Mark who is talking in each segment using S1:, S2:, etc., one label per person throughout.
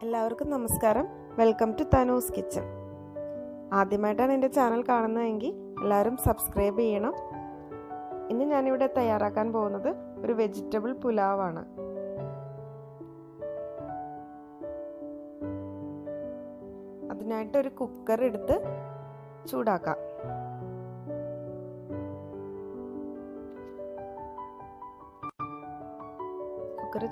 S1: എല്ലാവർക്കും നമസ്കാരം. Welcome to Tanu's kitchen. ആദ്യമായിട്ടാണ് എൻ്റെ ചാനൽ കാണുന്നതെങ്കിൽ എല്ലാവരും സബ്സ്ക്രൈബ് ചെയ്യണം. ഇന്ന് ഞാനിവിടെ തയ്യാറാക്കാൻ പോകുന്നത് ഒരു വെജിറ്റബിൾ പുലാവാണ്. അതിനായിട്ട് ഒരു കുക്കർ എടുത്ത് ചൂടാക്കാം. കുക്കർ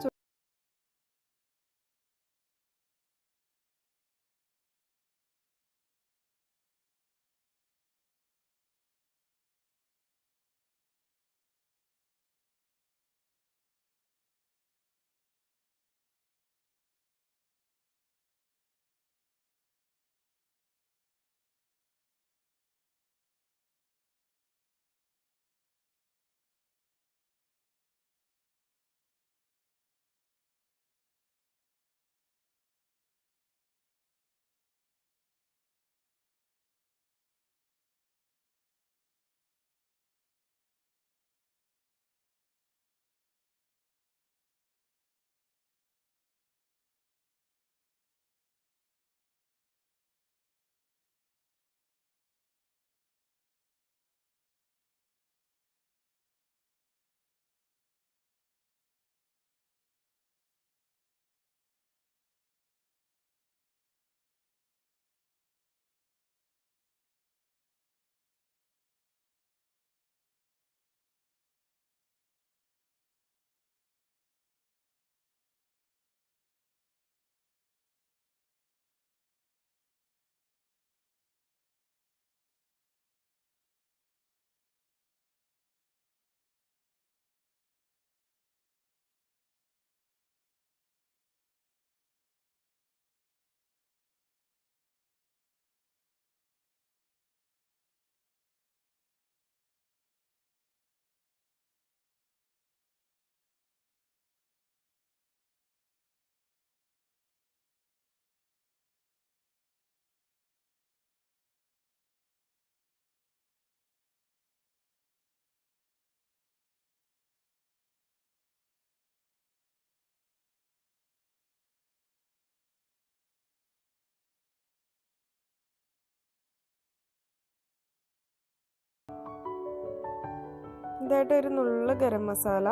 S1: ഇതായിട്ട് ഒരു നുള്ള ഗരം മസാല,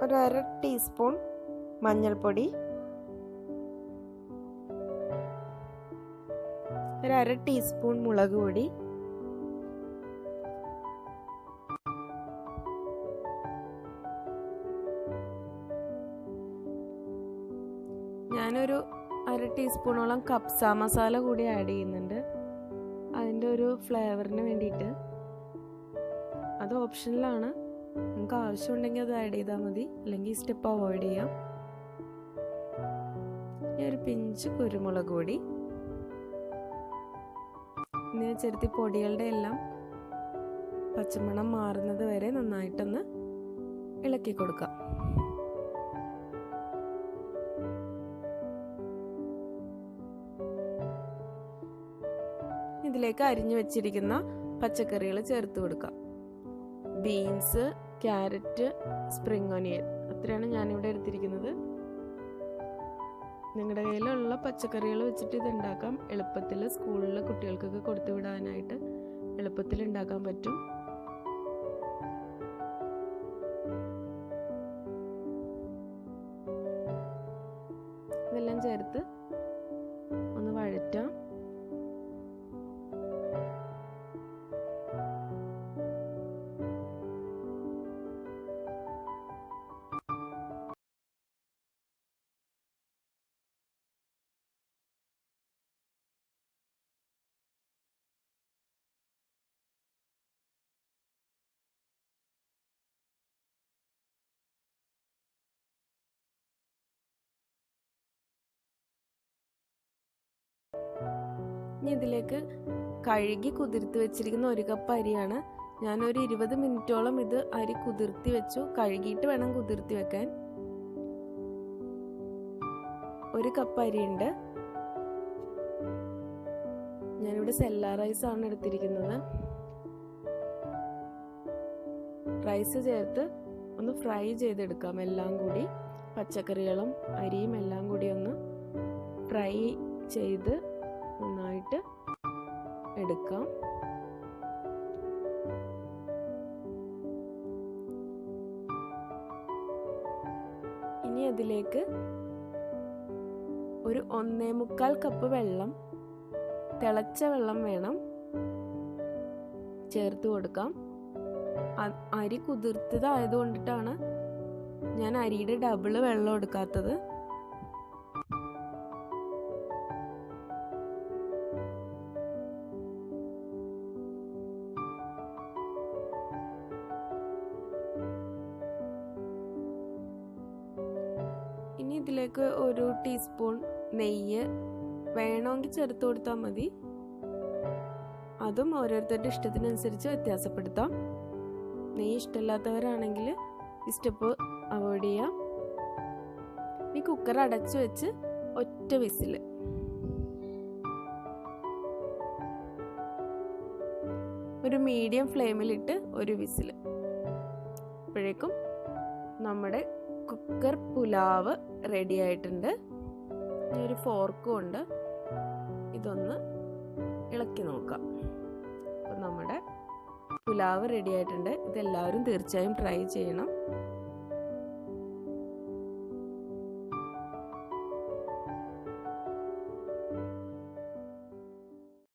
S1: ഒരു 1/2 ടീസ്പൂൺ മഞ്ഞൾപ്പൊടി, ഒരു 1/2 ടീസ്പൂൺ മുളക് പൊടി, ഞാനൊരു 1/2 ടീസ്പൂണോളം കപ്സ മസാല കൂടി ആഡ് ചെയ്യുന്നുണ്ട്, അതിൻ്റെ ഒരു ഫ്ലേവറിന് വേണ്ടിയിട്ട്. അത് ഓപ്ഷനിലാണ്, നമുക്ക് ആവശ്യമുണ്ടെങ്കിൽ അത് ആഡ് ചെയ്താൽ മതി, അല്ലെങ്കിൽ ഈ സ്റ്റെപ്പ് അവോയ്ഡ് ചെയ്യാം. ഒരു പിഞ്ച് കുരുമുളക് പൊടി എന്നിവ ചേർത്ത് പൊടികളുടെ എല്ലാം പച്ചമണം മാറുന്നത് വരെ നന്നായിട്ടൊന്ന് ഇളക്കി കൊടുക്കാം. ഇതിലേക്ക് അരിഞ്ഞു വെച്ചിരിക്കുന്ന പച്ചക്കറികൾ ചേർത്ത് കൊടുക്കാം. ബീൻസ്, ക്യാരറ്റ്, സ്പ്രിംഗ് ഒനിയൻ, അത്രയാണ് ഞാനിവിടെ എടുത്തിരിക്കുന്നത്. നിങ്ങളുടെ കയ്യിലുള്ള പച്ചക്കറികൾ വെച്ചിട്ട് ഇത് ഉണ്ടാക്കാം. എളുപ്പത്തിൽ സ്കൂളിലെ കുട്ടികൾക്കൊക്കെ കൊടുത്തു വിടാനായിട്ട് എളുപ്പത്തിൽ ഉണ്ടാക്കാൻ പറ്റും. ഇതെല്ലാം ചേർത്ത് ഒന്ന് വഴറ്റാം. ഇനി ഇതിലേക്ക് കഴുകി കുതിർത്തി വെച്ചിരിക്കുന്ന 1 കപ്പ് അരിയാണ്. ഞാനൊരു 20 മിനിറ്റോളം ഇത് അരി കുതിർത്തി വെച്ചു. കഴുകിയിട്ട് വേണം കുതിർത്തി വെക്കാൻ. 1 കപ്പ് അരിയുണ്ട്. ഞാനിവിടെ സെല്ലാ റൈസ് ആണ് എടുത്തിരിക്കുന്നത്. റൈസ് ചേർത്ത് ഒന്ന് ഫ്രൈ ചെയ്തെടുക്കാം. എല്ലാം കൂടി പച്ചക്കറികളും അരിയും എല്ലാം കൂടി ഒന്ന് ഫ്രൈ ചെയ്ത് നന്നായിട്ട് എടുക്കാം. ഇനി അതിലേക്ക് ഒരു 1.25 കപ്പ് വെള്ളം, തിളച്ച വെള്ളം വേണം, ചേർത്ത് കൊടുക്കാം. അരി കുതിർത്തതായതുകൊണ്ടിട്ടാണ് ഞാൻ അരിയുടെ ഡബിള് വെള്ളം എടുക്കാത്തത്. ഇനി ഇതിലേക്ക് ഒരു ടീസ്പൂൺ നെയ്യ് വേണമെങ്കിൽ ചേർത്ത് കൊടുത്താൽ മതി. അതും ഓരോരുത്തരുടെ ഇഷ്ടത്തിനനുസരിച്ച് വ്യത്യാസപ്പെടുത്താം. നെയ്യ് ഇഷ്ടമില്ലാത്തവരാണെങ്കിൽ ഈ സ്റ്റെപ്പ് അവോയ്ഡ് ചെയ്യാം. ഈ കുക്കർ അടച്ചു വെച്ച് ഒറ്റ വിസില്, ഒരു മീഡിയം ഫ്ലെയിമിലിട്ട് ഒരു വിസില്. അപ്പോഴേക്കും നമ്മുടെ കുക്കർ പുലാവ് റെഡി ആയിട്ടുണ്ട്. ഇനി ഒരു ഫോർക്കും ഉണ്ട്, ഇതൊന്ന് ഇളക്കി നോക്കാം. അപ്പോൾ നമ്മുടെ പുലാവ് റെഡി ആയിട്ടുണ്ട്. ഇതെല്ലാവരും തീർച്ചയായും ട്രൈ ചെയ്യണം.